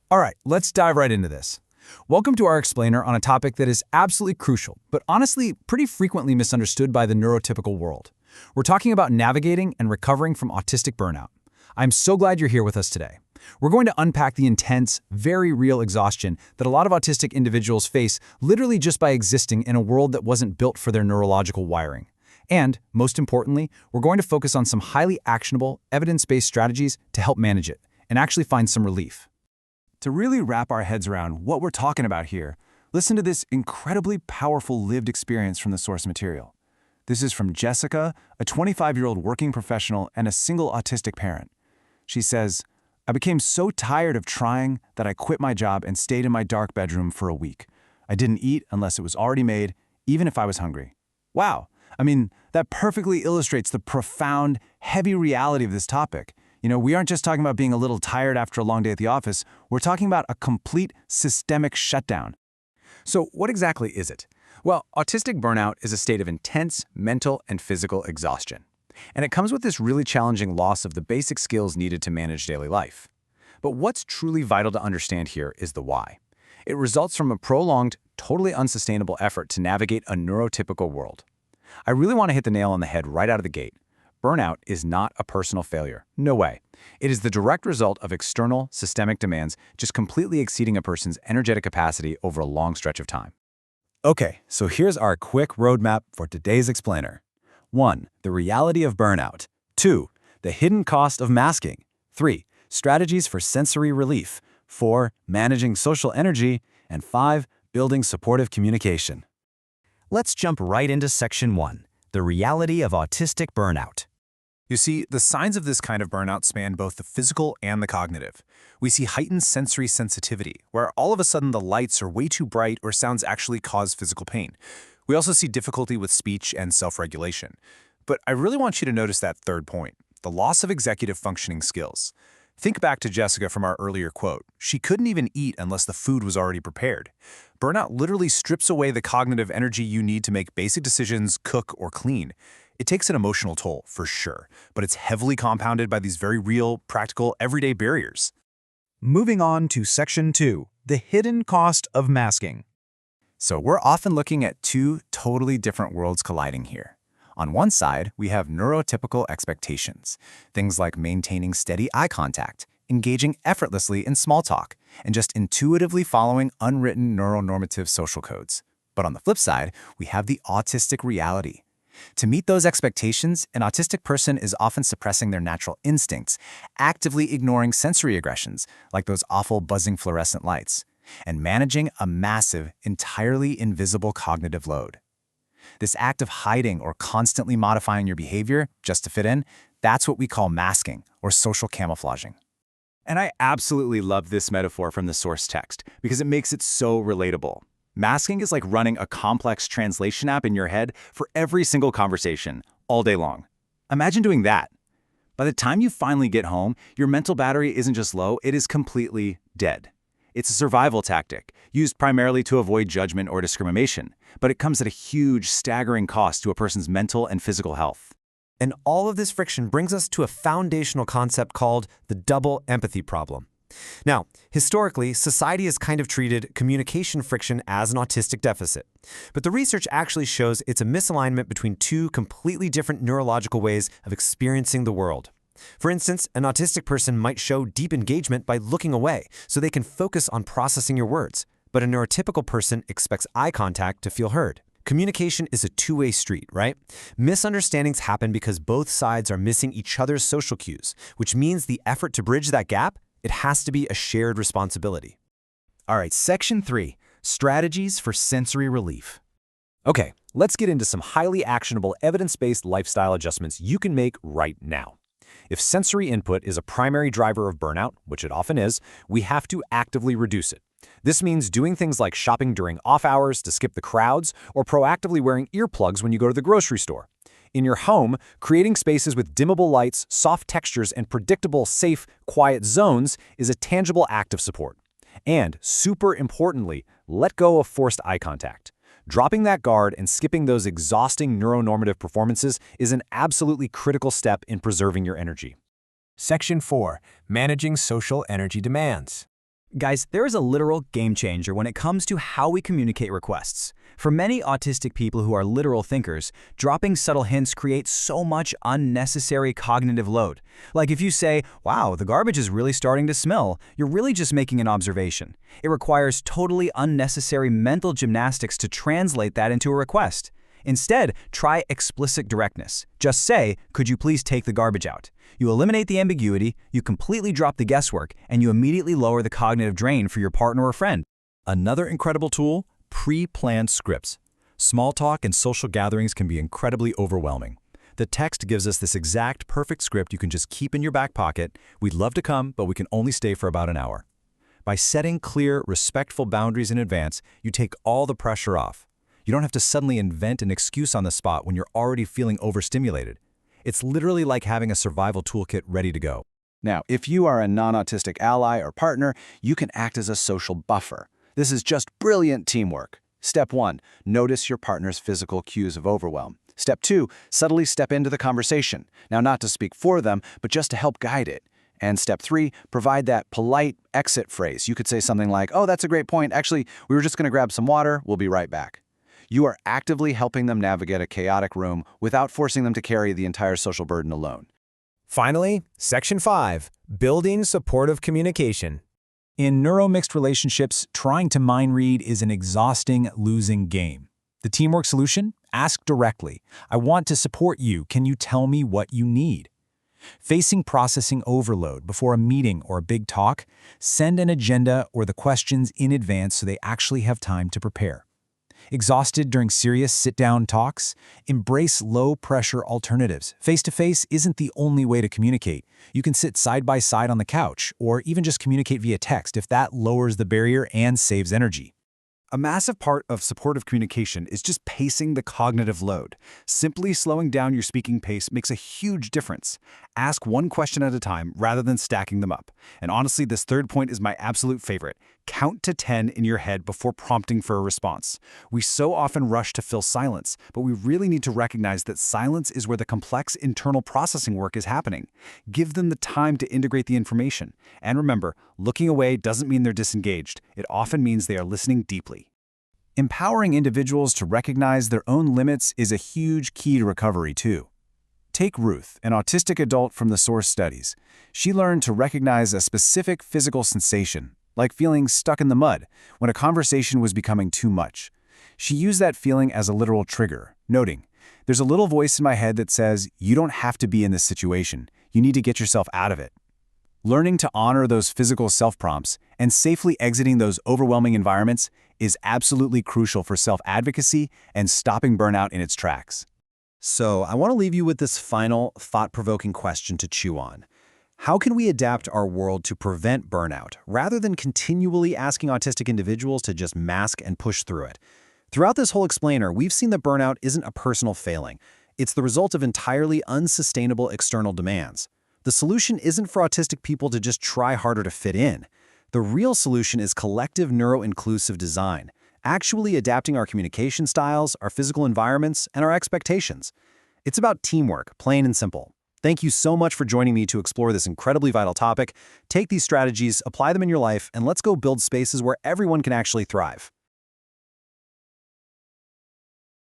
All right, let's dive right into this. Welcome to our explainer on a topic that is absolutely crucial, but honestly pretty frequently misunderstood by the neurotypical world. We're talking about navigating and recovering from autistic burnout. I'm so glad you're here with us today. We're going to unpack the intense, very real exhaustion that a lot of autistic individuals face literally just by existing in a world that wasn't built for their neurological wiring. And, most importantly, we're going to focus on some highly actionable, evidence-based strategies to help manage it and actually find some relief. To really wrap our heads around what we're talking about here, listen to this incredibly powerful lived experience from the source material. This is from Jessica, a 25-year-old working professional and a single autistic parent. She says, "I became so tired of trying that I quit my job and stayed in my dark bedroom for a week. I didn't eat unless it was already made, even if I was hungry." Wow. I mean, that perfectly illustrates the profound, heavy reality of this topic. We aren't just talking about being a little tired after a long day at the office. We're talking about a complete systemic shutdown. So what exactly is it? Well, autistic burnout is a state of intense mental and physical exhaustion. And it comes with this really challenging loss of the basic skills needed to manage daily life. But what's truly vital to understand here is the why. It results from a prolonged, totally unsustainable effort to navigate a neurotypical world. I really want to hit the nail on the head right out of the gate. Burnout is not a personal failure. No way. It is the direct result of external, systemic demands just completely exceeding a person's energetic capacity over a long stretch of time. Okay, so here's our quick roadmap for today's explainer. 1. The reality of burnout. 2. The hidden cost of masking. 3. Strategies for sensory relief. 4. Managing social energy. And 5. Building supportive communication. Let's jump right into Section 1. The reality of autistic burnout. You see, the signs of this kind of burnout span both the physical and the cognitive. We see heightened sensory sensitivity, where all of a sudden the lights are way too bright or sounds actually cause physical pain. We also see difficulty with speech and self-regulation. But I really want you to notice that third point, the loss of executive functioning skills. Think back to Jessica from our earlier quote. She couldn't even eat unless the food was already prepared. Burnout literally strips away the cognitive energy you need to make basic decisions, cook, or clean. It takes an emotional toll, for sure, but it's heavily compounded by these very real, practical, everyday barriers. Moving on to Section 2, the hidden cost of masking. So we're often looking at two totally different worlds colliding here. On one side, we have neurotypical expectations, things like maintaining steady eye contact, engaging effortlessly in small talk, and just intuitively following unwritten neuronormative social codes. But on the flip side, we have the autistic reality. To meet those expectations, an autistic person is often suppressing their natural instincts, actively ignoring sensory aggressions, like those awful buzzing fluorescent lights, and managing a massive, entirely invisible cognitive load. This act of hiding or constantly modifying your behavior just to fit in, that's what we call masking or social camouflaging. And I absolutely love this metaphor from the source text because it makes it so relatable. Masking is like running a complex translation app in your head for every single conversation, all day long. Imagine doing that. By the time you finally get home, your mental battery isn't just low, it is completely dead. It's a survival tactic, used primarily to avoid judgment or discrimination, but it comes at a huge, staggering cost to a person's mental and physical health. And all of this friction brings us to a foundational concept called the double empathy problem. Now, historically, society has kind of treated communication friction as an autistic deficit. But the research actually shows it's a misalignment between two completely different neurological ways of experiencing the world. For instance, an autistic person might show deep engagement by looking away so they can focus on processing your words, but a neurotypical person expects eye contact to feel heard. Communication is a two-way street, right? Misunderstandings happen because both sides are missing each other's social cues, which means the effort to bridge that gap, it has to be a shared responsibility. All right, Section 3, Strategies for Sensory Relief. Okay, let's get into some highly actionable evidence-based lifestyle adjustments you can make right now. If sensory input is a primary driver of burnout, which it often is, we have to actively reduce it. This means doing things like shopping during off hours to skip the crowds or proactively wearing earplugs when you go to the grocery store. In your home, creating spaces with dimmable lights, soft textures, and predictable, safe, quiet zones is a tangible act of support. And, super importantly, let go of forced eye contact. Dropping that guard and skipping those exhausting neuronormative performances is an absolutely critical step in preserving your energy. Section 4, managing social energy demands. Guys, there is a literal game changer when it comes to how we communicate requests. For many autistic people who are literal thinkers, dropping subtle hints creates so much unnecessary cognitive load. Like if you say, "Wow, the garbage is really starting to smell," you're really just making an observation. It requires totally unnecessary mental gymnastics to translate that into a request. Instead, try explicit directness. Just say, "Could you please take the garbage out?" You eliminate the ambiguity, you completely drop the guesswork, and you immediately lower the cognitive drain for your partner or friend. Another incredible tool, pre-planned scripts. Small talk and social gatherings can be incredibly overwhelming. The text gives us this exact perfect script you can just keep in your back pocket. "We'd love to come, but we can only stay for about an hour." By setting clear, respectful boundaries in advance, you take all the pressure off. You don't have to suddenly invent an excuse on the spot when you're already feeling overstimulated. It's literally like having a survival toolkit ready to go. Now, if you are a non-autistic ally or partner, you can act as a social buffer. This is just brilliant teamwork. Step 1, notice your partner's physical cues of overwhelm. Step 2, subtly step into the conversation. Now, not to speak for them, but just to help guide it. And step 3, provide that polite exit phrase. You could say something like, "Oh, that's a great point. Actually, we were just going to grab some water. We'll be right back." You are actively helping them navigate a chaotic room without forcing them to carry the entire social burden alone. Finally, Section 5, Building Supportive Communication. In neuromixed relationships, trying to mind read is an exhausting, losing game. The teamwork solution? Ask directly. "I want to support you. Can you tell me what you need?" Facing processing overload before a meeting or a big talk, send an agenda or the questions in advance so they actually have time to prepare. Exhausted during serious sit-down talks? Embrace low-pressure alternatives. Face-to-face isn't the only way to communicate. You can sit side by side on the couch, or even just communicate via text if that lowers the barrier and saves energy. A massive part of supportive communication is just pacing the cognitive load. Simply slowing down your speaking pace makes a huge difference. Ask one question at a time rather than stacking them up. And honestly, this third point is my absolute favorite. Count to 10 in your head before prompting for a response. We so often rush to fill silence, but we really need to recognize that silence is where the complex internal processing work is happening. Give them the time to integrate the information. And remember, looking away doesn't mean they're disengaged. It often means they are listening deeply. Empowering individuals to recognize their own limits is a huge key to recovery, too. Take Ruth, an autistic adult from the source studies. She learned to recognize a specific physical sensation, like feeling stuck in the mud, when a conversation was becoming too much. She used that feeling as a literal trigger, noting, "There's a little voice in my head that says, you don't have to be in this situation. You need to get yourself out of it." Learning to honor those physical self-prompts and safely exiting those overwhelming environments is absolutely crucial for self-advocacy and stopping burnout in its tracks. So, I want to leave you with this final, thought-provoking question to chew on. How can we adapt our world to prevent burnout, rather than continually asking autistic individuals to just mask and push through it? Throughout this whole explainer, we've seen that burnout isn't a personal failing. It's the result of entirely unsustainable external demands. The solution isn't for autistic people to just try harder to fit in. The real solution is collective neuro-inclusive design, actually adapting our communication styles, our physical environments, and our expectations. It's about teamwork, plain and simple. Thank you so much for joining me to explore this incredibly vital topic. Take these strategies, apply them in your life, and let's go build spaces where everyone can actually thrive.